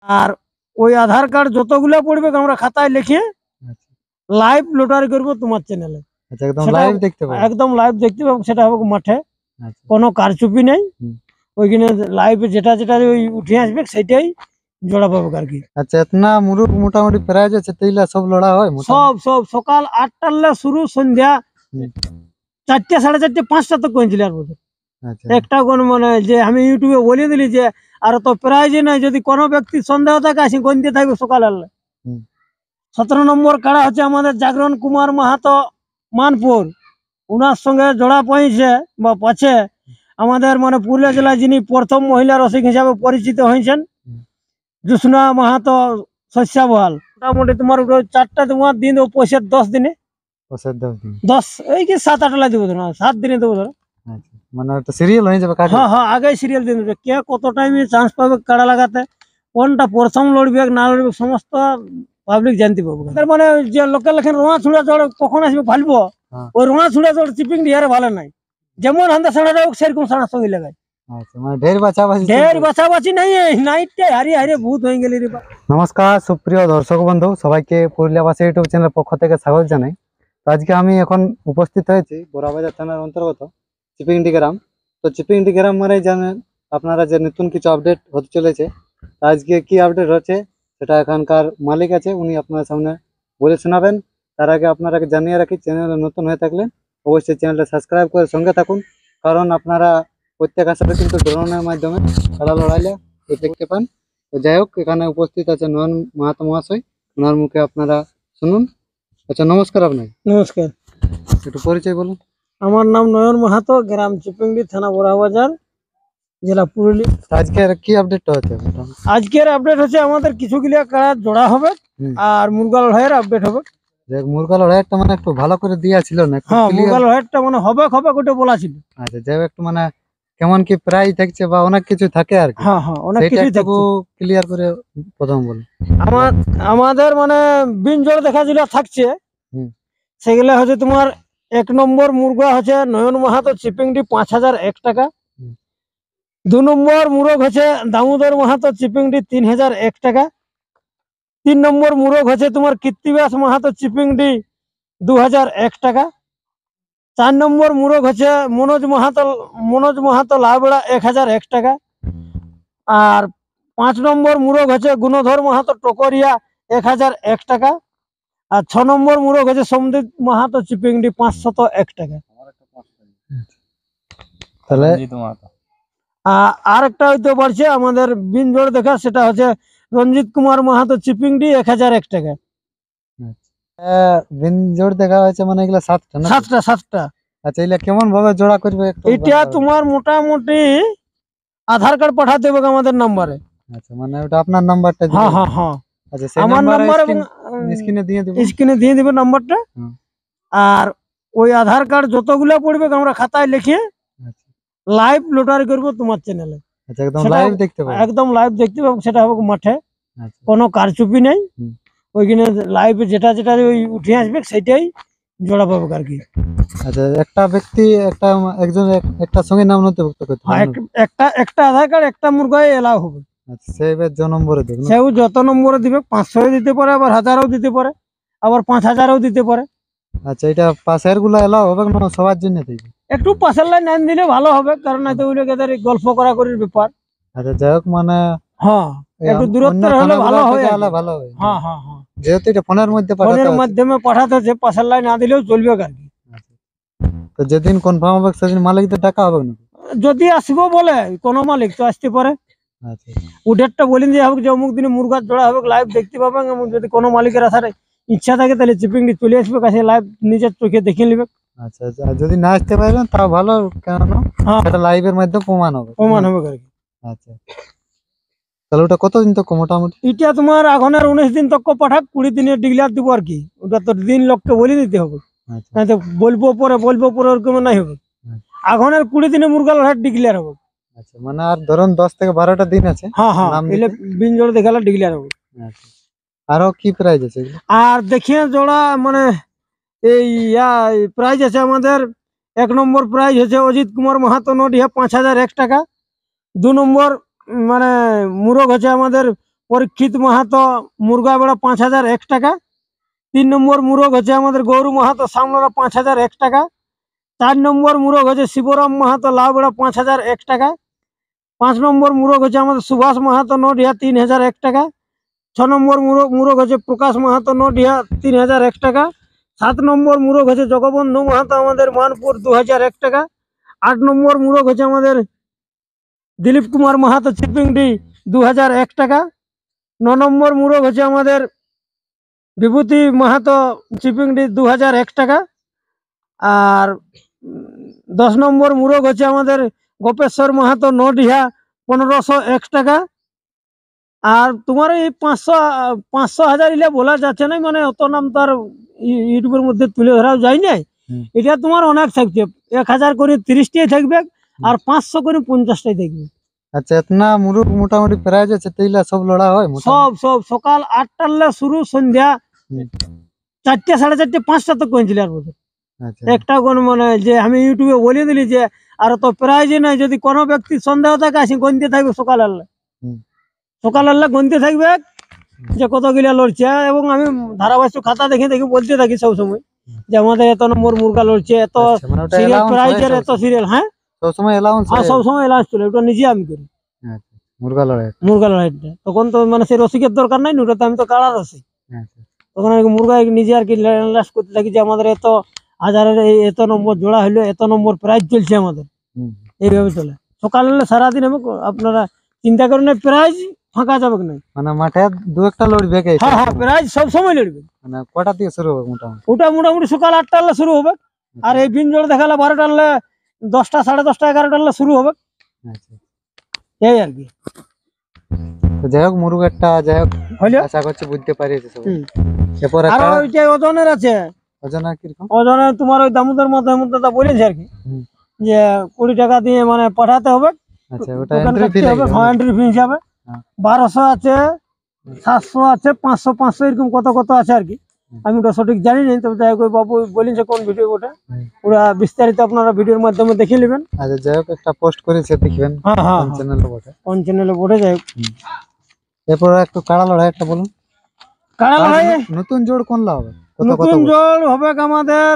আর ওই আধার কার্ড যতগুলা পড়বে আমরা খাতায় লিখে আচ্ছা লাইভ লটারি করব তোমার চ্যানেলে। আচ্ছা, একদম সেটা লাইভ দেখতে পাবো। একদম লাইভ দেখতে পাবো, সেটা হবে মাঠে, আচ্ছা কোনো কারচুপি নেই। হুম। ওইখানে লাইভে যেটা যেটা ওই উঠে আসবে সেটাই জোড়া পাবো আর কি। আচ্ছা, এতনা মুরুখ মোটামুটি প্রাইজ আছে, তেইলা সব লড়া হয় সব সব সকাল 8টার শুরু, সন্ধ্যা হুম। 4টে, 4:30, 5টা তক কইছিল। আর বলতে আচ্ছা একটা কোন মানে যে আমি ইউটিউবে বলে দিলি যে আর তো প্রাইজই নাই, যদি কোনো ব্যক্তি সন্দেহ থাকে আসি গণতে থাকবে সকাল আল্লাহ। হুম। 17 নম্বর কাড়া হচ্ছে আমাদের জাগরণ কুমার মাহাতো মানপুর, উনার সঙ্গে জোড়া পয়েছে বা পাচ্ছে আমাদের মানে পুরুলিয়া জেলায় যিনি প্রথম মহিলা রসিক হিসাবে পরিচিত হয়েছেন, হুম। জুসনা মাহাতো শস্যাবহাল। মোটামুটি তোমার 4টা তোমার দিন ও পয়সা 10 দিনে, পয়সার 10 দিন। 10 এই কি 7-8 দিব ধরো, 7 দিনে দেবো ধরো। আচ্ছা, মানে ওটা সিরিয়াল হয়ে যাবে কাজ। হ্যাঁ হ্যাঁ, আগে সিরিয়াল দিয়ে দেবে, কে কত টাইমে চান্স পাবে কাড়া লাগাতে, কোনটা প্রথম লড়বে না লড়বে সমস্ত পাবলিক জানতে পারবে। তার মানে যে লোকের লেখেন রোয়া ছুঁড়া চড় কখন আসবে ভালবো, হ্যাঁ। ওই রোয়া ছুঁড়া চড় চিপিং ডিহারে ভালো নাই, যেমন হান্দা সাড়া হোক সেরকম সাড়া সঙ্গে লাগায়। আচ্ছা, মানে ঢের বাছাবাছি ঢের বাছাবাছি নাই, নাইটে হারিয়ে হারিয়ে ভূত হয়ে গেলি রে। নমস্কার সুপ্রিয় দর্শক বন্ধু, সবাইকে পুরুলিয়াবাসী ইউটিউব চ্যানেলের পক্ষ থেকে স্বাগত জানাই। তো আজকে আমি এখন উপস্থিত হয়েছি বড়াবাজার থানার অন্তর্গত চিপিংডি গ্রাম। তো চিপিংডি গ্রাম মানে জানেন আপনারা যে নতুন কিছু আপডেট হতে চলেছে। তো আজকে কি আপডেট হচ্ছে সেটা এখানকার মালিক আছে, উনি আপনার সামনে বলে শোনাবেন। তার আগে আপনারাকে জানিয়ে রাখি, চ্যানেলে নতুন হয়ে থাকলে অবশ্যই চ্যানেলটা সাবস্ক্রাইব করে সঙ্গে থাকুন, কারণ আপনারা প্রত্যেক আসরে কিন্তু ড্রোনের মাধ্যমে খেলা লড়াইলে দেখতে পান। তো যাই হোক, এখানে উপস্থিত আছে নয়ন মাহাতো মহাশয়, ওনার মুখে আপনারা শুনুন। আচ্ছা, নমস্কার। আপনাকে নমস্কার, একটু পরিচয় বলুন। আমার নাম নয়ন মাহাতো, গ্রাম চিপিংডি, থানা বড়াবাজার, জেলা পুরুলিয়া। আজকের কি আপডেটটা হচ্ছে? আজকের আপডেট হচ্ছে আমাদের কিছু গিলা কাড়া জোড়া হবে আর মুরগা লড়াইয়ের আপডেট হবে। যে মুরগা লড়াইটা মানে একটু ভালো করে দিয়া ছিল না? হ্যাঁ, মুরগা লড়াইটা মানে হবে হবে ওটা বলা ছিল। আচ্ছা, যাই হোক, একটু মানে কেমন কি প্রাইস থাকছে বা অনেক কিছু থাকে আর কি। হ্যাঁ হ্যাঁ, অনেক সেটা কিছু একটু ক্লিয়ার করে প্রথম বলুন। আমাদের মানে বিন জোড় দেখা যেগুলো থাকছে সেগুলো হচ্ছে তোমার 1 নম্বর মুরগা হচ্ছে নয়ন মাহাতো চিপিংডি 5001 টাকা। 2 নম্বর মুরগ হচ্ছে দামোদর মাহাতো চিপিংডি 3001 টাকা। 3 নম্বর মুরগ হচ্ছে তোমার কীর্তিবাস মাহাতো চিপিংডি 2001 টাকা। 4 নম্বর মুরগ হচ্ছে মনোজ মাহাতো লাবড়া 1001 টাকা। আর 5 নম্বর মুরগ হচ্ছে গুণধর মাহাতো টকরিয়া 1001 টাকা। আর 6 নম্বর মুরগ হচ্ছে সমদীপ মাহাতো চিপিংডি 501 টাকা। তাহলে আর একটা হইতে পারছে আমাদের বিন জোড় দেখা, সেটা হচ্ছে রঞ্জিত কুমার মাহাতো চিপিংডি 1001 টাকা। বিন জোড় দেখা হয়েছে মানে এগুলা 7টা না? 7টা। আচ্ছা, এগুলা কেমন ভাবে জোড়া করবে? এটা তোমার মোটামুটি আধার কার্ড পাঠাতে হবে আমাদের নাম্বারে। আচ্ছা, মানে ওটা আপনার নাম্বারটা? হ্যাঁ হ্যাঁ হ্যাঁ, আচ্ছা, সেই আমার নাম্বার এবং স্ক্রিনে দিয়ে দেব, স্ক্রিনে দিয়ে দিবে নাম্বারটা। আর ওই আধার কার্ড যতগুলা পড়বে আমরা খাতায় লিখে লাইভ লটারি করব তোমার চ্যানেলে। আচ্ছা, একদম লাইভ দেখতে পাবো। একদম লাইভ দেখতে পাবো, সেটা হবে মাঠে, আচ্ছা, কোনো কারচুপি নেই। ওইখানে লাইভে যেটা যেটা ওই উঠে আসবে সেটাই জোড়া পাবো আর কি। আচ্ছা, একটা ব্যক্তি একটা সঙ্গে নাম নথিভুক্ত করতে হ্যাঁ, একটা আধার কার্ড একটা মুরগায় এলাও হবে। আচ্ছা, সেবার যে নম্বরে দেবে না? সেও যত নম্বরে দিবে, 500 দিতে পারে, আবার 1000ও দিতে পারে, আবার 5000ও দিতে পারে। আচ্ছা, এটা পাশের গুলা এলাও হবে না সবার জন্য? একটু পাশের লাইন আন দিলে ভালো হবে, কারণ হয়তো ওই লোকেদের গল্প করাকরির ব্যাপার। আচ্ছা, যাই হোক, মানে হ্যাঁ একটু দূরত্ব হলে ভালো হয়। ভালো হয়। হ্যাঁ হ্যাঁ হ্যাঁ, যেহেতু এটা ফোনের মাধ্যমে পাঠাতে হচ্ছে, পাশের লাইন না দিলেও চলবে আর কি। তো যেদিন কনফার্ম হবে সেদিন মালিকদের টাকা হবে না? যদি আসবো বলে কোনো মালিক তো আসতে পারে। আচ্ছা, ও ডেটটা বলিন যে হোক যে অমুক দিনে মুরগার জোড়া হবে, লাইভ দেখতে পাবেন। এবং যদি কোনো মালিকের আসার ইচ্ছা থাকে তাহলে চিপিংডি চলে আসবে, কাছে লাইভ নিজের চোখে দেখে নেবে। আচ্ছা, আচ্ছা, যদি না আসতে পারবেন তাও ভালো, কেন সেটা লাইভের মাধ্যমে প্রমাণ হবে আর কি। আচ্ছা, তাহলে ওটা কতদিন তো মোটামুটি? এটা তোমার আগুনের 19 দিন তক পাঠাক, 20 দিনের ডিক্লেয়ার দিব আর কি। ওটা তো দিন লোককে বলে দিতে হবে, আচ্ছা, তো বলবো পরে ওরকম নাই হবে। আগুনের 20 দিনে মুরগা লড়াই ডিক্লেয়ার হবে। আচ্ছা, মানে আর ধরুন 10 থেকে 12টা দিন আছে। হ্যাঁ হ্যাঁ, এলে বিন জোড়া দেখালে ডিক্লেয়ার হবে। আচ্ছা, আরো কি প্রাইস আছে? আর দেখিয়ে জোড়া মানে এই প্রাইস আছে আমাদের। 1 নম্বর প্রাইস হচ্ছে অজিত কুমার মাহাতো নডিহা 5001 টাকা। 2 নম্বর মানে মুরগ হচ্ছে আমাদের পরীক্ষিত মাহাতো মুরগাবেড়া 5001 টাকা। 3 নম্বর মুরগ হচ্ছে আমাদের গৌরু মাহাতো সামলারা 5001 টাকা। 4 নম্বর মুরগ হচ্ছে শিবরাম মাহাতো লাউবেড়া 5001 টাকা। 5 নম্বর মুরগ হচ্ছে আমাদের সুভাষ মাহাতো নডিহা 3001 টাকা। 6 নম্বর মুরগ হচ্ছে প্রকাশ মাহাতো নডিহা 3001 টাকা। 7 নম্বর মুরগ হচ্ছে জগবন্ধু মাহাতো আমাদের মানপুর 2001 টাকা। 8 নম্বর মুরগ হচ্ছে আমাদের দিলীপ কুমার মাহাতো চিপিংডি 2001 টাকা। 9 নম্বর মুরগ হচ্ছে আমাদের বিভূতি মাহাতো চিপিংডি 2001 টাকা। আর 10 নম্বর মুরগ হচ্ছে আমাদের গোপেশ্বর মাহাতো নডিহা 1501 টাকা। আর তোমার এই 500 1000 ইলে বলা যাচ্ছে না, মানে অত নাম তো আর ইউটিউবের মধ্যে তুলে ধরাও যায় না। এটা তোমার অনেক থাকছে, 1000 করে 30টাই থাকবে আর 500 করে 50টাই থাকবে। আচ্ছা, এতনা মুরগ মোটামুটি প্রাইজ আছে, তেইলা সব লড়া হয় সব সব সকাল 8টার শুরু, সন্ধ্যা 4টে 4:30 5টা তক পৌঁছলে আর বলতে আচ্ছা একটা কোন মানে যে আমি ইউটিউবে বলে দিলি যে আর তো প্রাইজই নাই, যদি কোনো ব্যক্তি সন্দেহ থাকে আসি গণতে থাকবে সকাল আল্লাহ গণতে থাকবে যে কত গিলা লড়ছে। এবং আমি ধারাবাহিক খাতা দেখে দেখে বলতে থাকি সবসময় যে আমাদের এত নম্বর মুরগা লড়ছে, এত আচ্ছা, মানে ওটা সিরিয়াল allowance হয় প্রাইজের এত সবসময়? সিরিয়াল। হ্যাঁ সবসময় অ্যালাউন্স হ্যাঁ সবসময় এলাচ চলে, ওটা নিজে আমি করি আচ্ছা, মুরগা লড়াই। মুরগা লড়াইটা। তখন তো মানে সেই রসিকের দরকার নাই, ওটা তো আমি তো কাড়া রসিক। আচ্ছা তখন আমি মুরগা নিজে আর কি লাস করতে থাকি যে আমাদের এত হাজারের এত নম্বর জোড়া হইলো, এত নম্বর প্রাইজ চলছে আমাদের, হুম। এইভাবে চলে। সকাল হলে সারাদিন হবে, আপনারা চিন্তা করেন প্রাইজ ফাঁকা যাবে না। মানে মাঠে দু একটা লড়বে কে? হ্যাঁ হ্যাঁ প্রাইজ সব সময় লড়বে। মানে কটা থেকে শুরু হবে মোটামুটি? ওটা মোটামুটি সকাল 8টা হলে শুরু হবে, আর এই বিন জোড় দেখালে 12টা হলে 10টা 10:30 11টা হলে শুরু হবে, আচ্ছা, এই আর কি। তো যাই হোক মুরগেরটা যাই হোক হইলো আশা করছি বুঝতে পারিয়েছে সবাই। হুম। এরপরে আর ওইটা ওজনের আছে, ওজন আর কিরকম? ওজনে তোমার ওই দামোদর মধ্যে বলেছে আর কি হুম। যে 20 টাকা দিয়ে মানে পাঠাতে হবে, আচ্ছা, ওটা দোকান এন্ট্রি ফি করতে হবে। লাগবে? হ্যাঁ এন্ট্রি ফি হিসাবে হ্যাঁ। 1200 আছে, 700 আছে, 500 এরকম কত কত আছে আর কি। আমি ওটা সঠিক জানি না, তবে যাই হোক ওই বাবু বলেছে কোন ভিডিও ওটা, ওরা বিস্তারিত আপনারা ভিডিওর মাধ্যমে দেখে নেবেন। আচ্ছা, যাই হোক একটা পোস্ট করেছে দেখবেন হ্যাঁ হ্যাঁ চ্যানেলে বটে। কোন চ্যানেলে পড়ে যায়। এরপর একটু কাড়া লড়াই একটা বলুন। কাড়া লড়াই নতুন জোড় কোনলা হবে? কত কত নতুন জোড় হবে আমাদের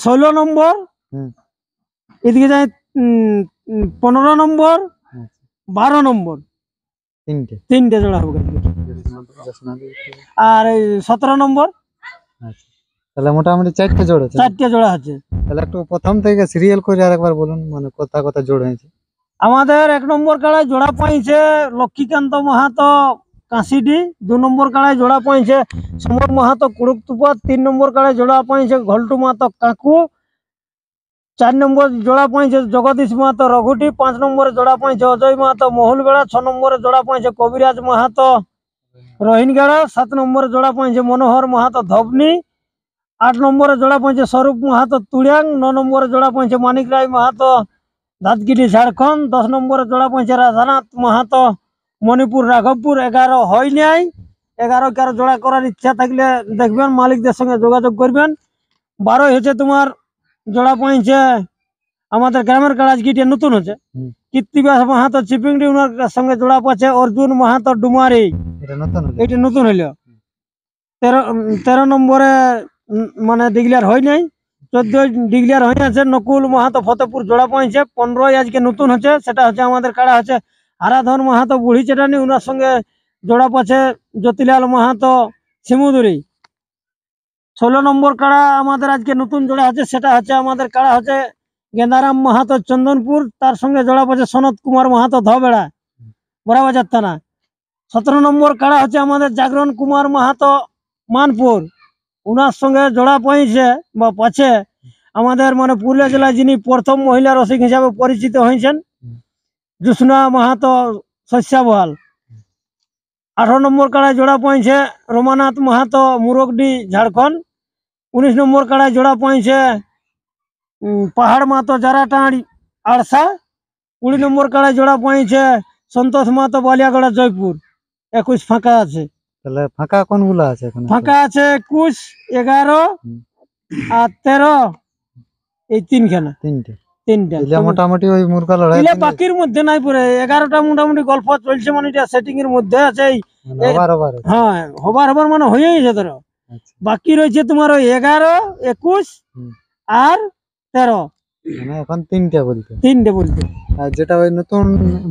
16 নম্বর, হুম। এদিকে যায় 15 নম্বর, 12 নম্বর, তিনটে জোড়া হবে। আর এই 17 নম্বর, আচ্ছা, তাহলে মোটামুটি 4টে জোড় আছে। 4টে জোড়া আছে। তাহলে একটু প্রথম থেকে সিরিয়াল করে আরেকবার বলুন, মানে কথা কথা জোড় হয়েছে। আমাদের 1 নম্বর কাড়ায় জোড়া পাইছে লক্ষ্মীকান্ত মাহাতো কাশিডি। 2 নম্বর কাড়ায় জোড়া পাইছে সমর মাহাতো কুড়ুকতুপা। 3 নম্বর কাড়ায় জোড়া পাইছে ঘল্টু মাহাতো কাকু। 4 নম্বর জোড়া পাইছে জগদীশ মাহাতো রঘুটি। 5 নম্বরে জোড়া পাইছে অজয় মাহাতো মহুলবেড়া। 6 নম্বরে জোড়া পাইছে কবিরাজ মাহাতো রহিনগড়া। 7 নম্বরে জোড়া পাইছে মনোহর মাহাতো ধবনি। 8 নম্বরে জোড়া পাইছে স্বরূপ মাহাতো তুড়িয়াং। 9 নম্বরে জোড়া পাইছে মানিক রায় মাহাতো ধাতগিরি ঝাড়খণ্ড। 10 নম্বরে জোড়া পাইছে রাধানাথ মাহাতো মণিপুর রাঘবপুর। 11 হয় নাই, 11 কারো জোড়া করার ইচ্ছা থাকলে দেখবেন, মালিকদের সঙ্গে যোগাযোগ করবেন। 12 হচ্ছে তোমার জোড়া পাইছে আমাদের গ্রামের কাড়াজ গিটে নতুন হচ্ছে কীর্তিবাস মাহাতো চিপিংডি, ওনার সঙ্গে জোড়া পাচ্ছে অর্জুন মাহাতো ডুমারি। এটা নতুন হইলো। 13 নম্বরে মানে ডিগলিয়ার হয় নাই, 14 ডিগলিয়ার হয়ে আছে নকুল মাহাতো ফতেপুর জোড়া পাইছে। 15 আজকে নতুন হচ্ছে, সেটা হচ্ছে আমাদের কাড়া হচ্ছে হারাধন মাহাতো বুড়ি চেটানি, ওনার সঙ্গে জোড়া পাচ্ছে জ্যোতিলাল মাহাতো শিমুদুরি। 16 নম্বর কাড়া আমাদের আজকে নতুন জোড়া হচ্ছে, সেটা হচ্ছে আমাদের কাড়া হচ্ছে গেন্দারাম মাহাতো চন্দনপুর, তার সঙ্গে জোড়া পাচ্ছে সনত কুমার মাহাতো ধবেড়া বড়াবাজার থানা। 17 নম্বর কাড়া হচ্ছে আমাদের জাগরণ কুমার মাহাতো মানপুর, ওনার সঙ্গে জোড়া পাইছে বা পাচ্ছে আমাদের মানে পুরুলিয়া জেলায় যিনি প্রথম মহিলা রসিক হিসাবে পরিচিত হয়েছেন জুসনা মাহাতো শস্যাবহাল। 18 নম্বর কাড়ায় জোড়া পাইছে রমানাথ মাহাতো মুরগডি ঝাড়খণ্ড। 19 নম্বর কাড়ায় জোড়া পাইছে পাহাড় মাহাতো জারাটাঁড়ি আড়সা। 20 নম্বর কাড়ায় জোড়া পাইছে সন্তোষ মাহাতো বালিয়াগড়া জয়পুর। 21 ফাঁকা আছে। তাহলে ফাঁকা কোনগুলো আছে এখন? ফাঁকা আছে 21, 11 আর 13, এই তিনখানা। তিনটে। তিনটা এলে মোটামুটি ওই মুরগা লড়াই এলে বাকির মধ্যে নাই পরে 11টা মোটামুটি গল্প চলছে মানে এটা সেটিং এর মধ্যে আছে ওভার ওভার হ্যাঁ হবার মানে হয়ে গেছে ধরো আচ্ছা বাকি রয়েছে তোমার ওই 11, 21 হুম। আর 13 মানে এখন তিনটা বলতে তিনটে বলতে আর যেটা ওই নতুন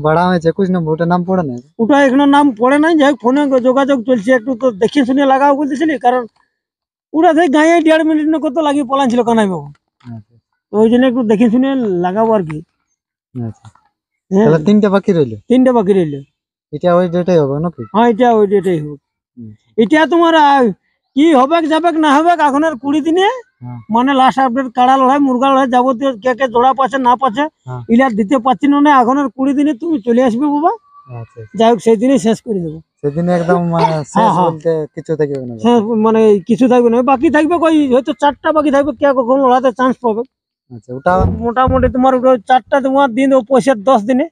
বাড়া হয়েছে 21 নম্বর ওটার নাম পড়ে না ওটা এখনো নাম পড়ে নাই যাই হোক ফোনে যোগাযোগ চলছে একটু তো দেখে শুনে লাগাও বলতেছিলি কারণ ওটা সেই গায়ে 1.5 মিনিট না কত লাগিয়ে পলানছিল কানাই বাবু আচ্ছা তো ওই জন্য একটু দেখে শুনে লাগাবো আর কি আচ্ছা হ্যাঁ তাহলে তিনটা বাকি রইলো তিনটে বাকি রইলো এটা ওই ডেটাই হবে নাকি হ্যাঁ এটা ওই ডেটেই হোক হুম। এটা তোমার কি হবে যাবে না হবে এখন আর 20 দিনে হ্যাঁ। মানে লাস্ট আপডেট কাড়া লড়াই মুরগা লড়াই যাবতীয় কে কে জোড়া পাচ্ছে না পাচ্ছে হ্যাঁ। ইলা দিতে পারছি না এখন আর 20 দিনে তুমি চলে আসবে বাবা আচ্ছা যাই হোক সেই দিনই শেষ করে দেবো সেদিন একদম শেষ হ্যাঁ। বলতে কিছু থাকবে না শেষ মানে কিছু থাকবে না বাকি থাকবে কই হয়তো 4টা বাকি থাকবে কে কখন লড়াতে চান্স পাবে আচ্ছা ওটা মোটামুটি তোমার 4টা তোমার দিন দেবো পয়সা 10 দিনে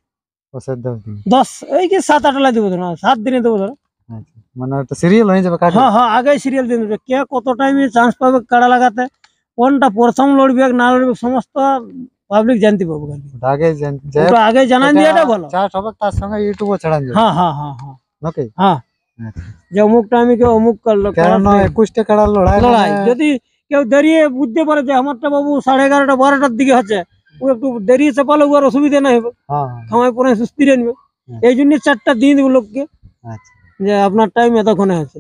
ওষুধ দাও দিন 10 এই কি 7-8 লা দেবো ধরো 7 দিনে দেবো ধরো আচ্ছা মানে ওটা সিরিয়াল হয়ে যাবে কাজ হ্যাঁ হ্যাঁ আগে সিরিয়াল দিয়ে দেবে কে কত টাইমে চান্স পাবে কাড়া লাগাতে কোনটা প্রথম লড়বে না লড়বে সমস্ত পাবলিক জানতে পাবো আর কি। ওটা আগে যাই ওটা আগে জানান দিয়ে এটা বলো চার্জ হবে তার সঙ্গে ইউটিউবে ছাড়ান যাবে হ্যাঁ হ্যাঁ হ্যাঁ হ্যাঁ নাকি হ্যাঁ আচ্ছা যে অমুক টাইমে কেউ অমুক করলো কারণ 21টা কাড়ার লড়াই লড়াই মানে- যদি কেউ দাঁড়িয়ে বুঝতে পারে যে আমারটা বাবু 11:30 12টার দিকে হচ্ছে ও একটু দেরিয়ে চাপালে ওর অসুবিধা নাই হবে হ্যাঁ খামাই পরে সুস্থি নেবে হুম। এই জন্য 4টা দিন দেবো লোককে আচ্ছা যে আপনার টাইম এতক্ষণে আছে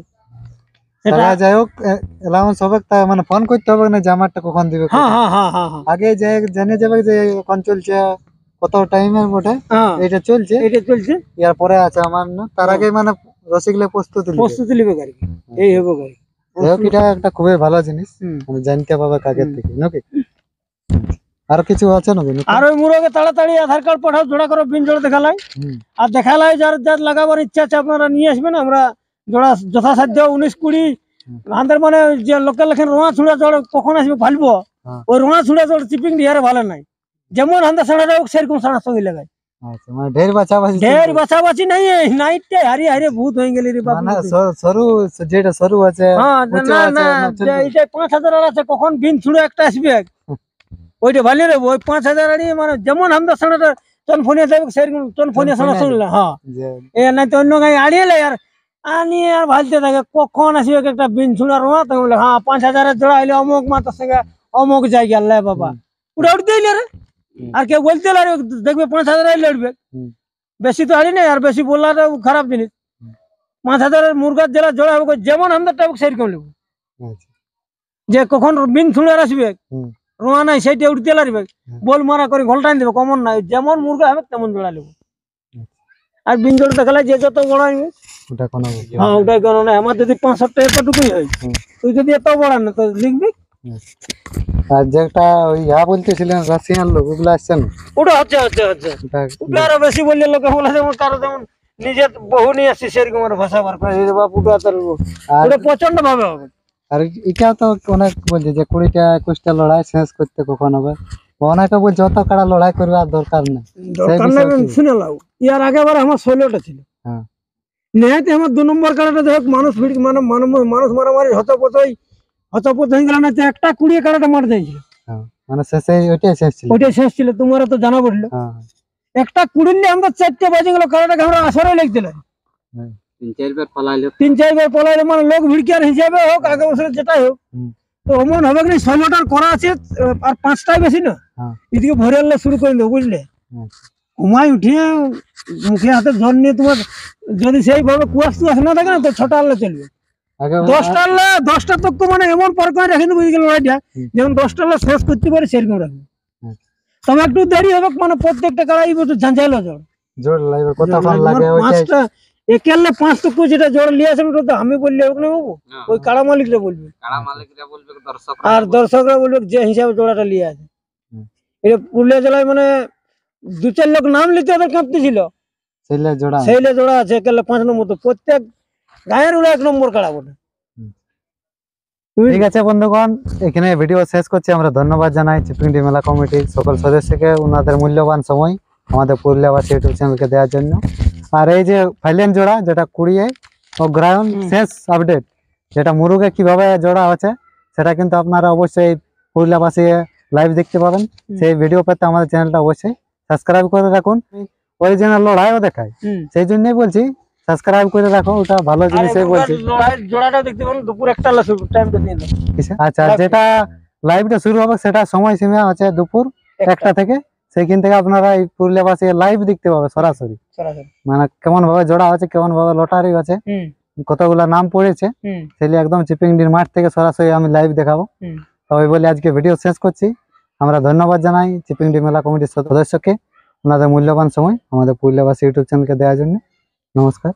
সেটা তারা যাই হোক অ্যালাউন্স হবে তা মানে ফোন করতে হবে না যে আমারটা কখন দিবে হ্যাঁ হ্যাঁ হ্যাঁ হ্যাঁ হ্যাঁ আগে যে জেনে যাবে যে এখন চলছে কত টাইমের বটে হ্যাঁ এটা চলছে এটা চলছে ইয়ার পরে আছে আমার না তার আগে মানে রসিকলে প্রস্তুতি নিবে। প্রস্তুতি নেবে গাড়ি এই হবে গাড়ি যাই হোক এটা একটা খুবই ভালো জিনিস হুম। মানে জানতে পাবে কাগের থেকে নাকি আর কিছু আছে নাকি নতুন? আর ওই মুরগে তাড়াতাড়ি আধার কার্ড পাঠাও জোড়া করো বিন জোড়া দেখালাই হুম। আর দেখালাই যার যার লাগাবার ইচ্ছা আছে আপনারা নিয়ে আসবেন আমরা জোড়া যথাসাধ্য 19-20 আমাদের মানে যে লোকের লেখেন রোয়া ছুড়া জোড় কখন আসবে ভালবো হ্যাঁ। ওই রোয়া ছুড়া জোড় চিপিং ডিয়ারে ভালো নাই যেমন আমাদের সাড়া হোক সেরকম সাড়া সঙ্গে লাগাই আচ্ছা মানে ঢের বাছাবাছি ঢের বাছাবাছি নাই নাইটে হারি হারি ভূত হয়ে গেলি রে বাবু মানে সরু যেটা সরু আছে হ্যাঁ উঁচু না আছে, না না যে চলবে? এইটা 5,000 আর আছে কখন বিন ছুড়ে একটা আসবে ওইটা ভালো রে ওই 5,000 আড়ি মানে যেমন আমাদের সাড়াটা চনফনিয়া যাবে সেরকম চনফনিয়া সাড়া শুনলে হ্যাঁ যে এ নাই তো অন্য গাড়ি আড়িয়ে আর আনিয়ে আর ভালতে থাকে কখন আসবে একটা বিন ছুড়া রোয়া তো বলে হ্যাঁ 5,000 জোড়া হইলে অমুক মাতার সঙ্গে অমুক জায়গা আল্লাহ বাবা ওটা উঠতেই না রে আর কেউ বলতে না রে দেখবে 5,000 লড়বে হুম। বেশি তো হারি নেই আর বেশি বললাটা খারাপ জিনিস 5,000 মুরগার জেলা জোড়া হবে যেমন আমাদেরটা হোক সেরকম নেবো আচ্ছা যে কখন বিন ছুড়ে আসবে হুম। রোয়া নাই সেইটা উঠতে লাগবে বল মারা করে ঘোলটাই দেবে কমন নাই যেমন মুরগা হবে তেমন জোড়া নেবো আর বিন জোড়া দেখালে যে যত বড় আনবে ওটা কোনো হ্যাঁ ওটাই কোনো নাই আমার যদি 65টা এতটুকুই হয় হুম। তুই যদি এত বড় না তো লিখবি আর যেটা ওই বলতেছিলেন রাশিয়ান লোক ওগুলো আসছে না ওটা হচ্ছে হচ্ছে হচ্ছে ওটা ওটা আরো বেশি বললে লোকে বলে যেমন কারো যেমন নিজের বহু নিয়ে আসছে সেরকম আর ভাষা বার করে রে বাপ ওটা তার আর ওটা প্রচন্ড ভাবে হবে আর এটাও তো অনেক বলছে যে 20টা 21টা লড়াই শেষ করতে কখন হবে অনেকে বলছে যত কাড়া লড়াই করবে আর দরকার নেই দরকার বিষয়ে নাই কি? শুনে লাও ইয়ার আগেবার আমার 16টা ছিল হ্যাঁ নেহাতে আমার 2 নম্বর কাড়াটা দেখ মানুষ ভিড় মানে মানুষ মারামারি হতপত হয়ে গেল না তো একটা 20 কাড়াটা মার দিয়েছিল হ্যাঁ মানে শেষে ওইটাই শেষ ছিল ওইটাই শেষ ছিল তোমার তো জানা পড়লো হ্যাঁ একটা 20 নিয়ে আমরা 4টে বাজে গেল কাড়াটাকে আমরা আসরে লাগছিল হ্যাঁ। 3-4 বার পলাইলে মানে লোক ভিড়কিয়ার হিসাবে হোক আগে বছর যেটাই হোক হুম। তো অমন হবে কি 16টার করা আছে আর 5টাই বেশি না হ্যাঁ। এদিকে ভরে আনলে শুরু করে দেবো বুঝলে আচ্ছা। ঘুমাই উঠিয়ে মুখে হাতে জল নিয়ে তোমার যদি সেইভাবে কুয়াশ টুয়াশ না থাকে না তো 6টা আনলে চলবে আগে 10টা আনলে 10টা তক মানে এমন পর করে রাখি বুঝে গেল লড়াইটা হুম। যেমন 10টা আনলে শেষ করতে পারে সেরকম রাখবে আচ্ছা। তবে একটু দেরি হবে মানে প্রত্যেকটা কাড়াই বছর ঝাঁঝাইলো জল জোর লাগবে কতক্ষণ লাগে ওইটাই 5টা একেলে 5 টুকু যেটা জল নিয়ে আসেন ওটা তো আমি বললে হোক না বাবু ওই কাড়া মালিকরা বলবে আর দর্শকরা বলবে যে হিসাবে জোড়াটা নিয়ে আছে হুম। এটা পুরুলিয়া জেলায় মানে 2-4 লোক নাম নিতে ওদের কাঁপতে ছিল ছেলে জোড়া সেইলে জোড়া আছে একেলে 5 নম্বর তো প্রত্যেক গায়ের ওরা 1 নম্বর কাড়া বটে ঠিক আছে বন্ধুগণ এখানে ভিডিও শেষ করছি আমরা ধন্যবাদ জানাই চিপিংডি মেলা কমিটির সকল সদস্যকে ওনাদের মূল্যবান সময় আমাদের পুরুলিয়াবাসী ইউটিউব চ্যানেলকে দেওয়ার জন্য আর এই যে ফাইলেন জোড়া যেটা 20 অগ্রায়ণ শেষ আপডেট যেটা মুরুগে কিভাবে জোড়া হচ্ছে সেটা কিন্তু আপনারা অবশ্যই পুরুলিয়াবাসী লাইভ দেখতে পাবেন। সেই ভিডিও পেতে আমাদের চ্যানেলটা অবশ্যই সাবস্ক্রাইব করে রাখুন। অরিজিনাল লড়াইও দেখায়, সেই জন্যই বলছি সাবস্ক্রাইব করে রাখো, ওটা ভালো জিনিসই বলছি। লড়াইয়ের জোড়াটাও দেখতে পাবেন দুপুর 1টা টাইমটা দিয়ে দেন। আচ্ছা, যেটা লাইভটা শুরু হবে সেটা সময় সীমা আছে দুপুর 1টা থেকে। সেইখান থেকে আপনারা এই পুরুলিয়াবাসী লাইভ দেখতে পাবে সরাসরি, সরাসরি। মানে কেমন ভাবে জোড়া আছে, কেমন ভাবে লটারি আছে, কতগুলা নাম পড়েছে, সেগুলো একদম চিপিংডির মাঠ থেকে সরাসরি আমি লাইভ দেখাবো। তবে বলে আজকে ভিডিও শেষ করছি। আমরা ধন্যবাদ জানাই চিপিংডি মেলা কমিটির সদস্যকে ওনাদের মূল্যবান সময় আমাদের পুরুলিয়াবাসী ইউটিউব চ্যানেলকে দেওয়ার জন্য। নমস্কার।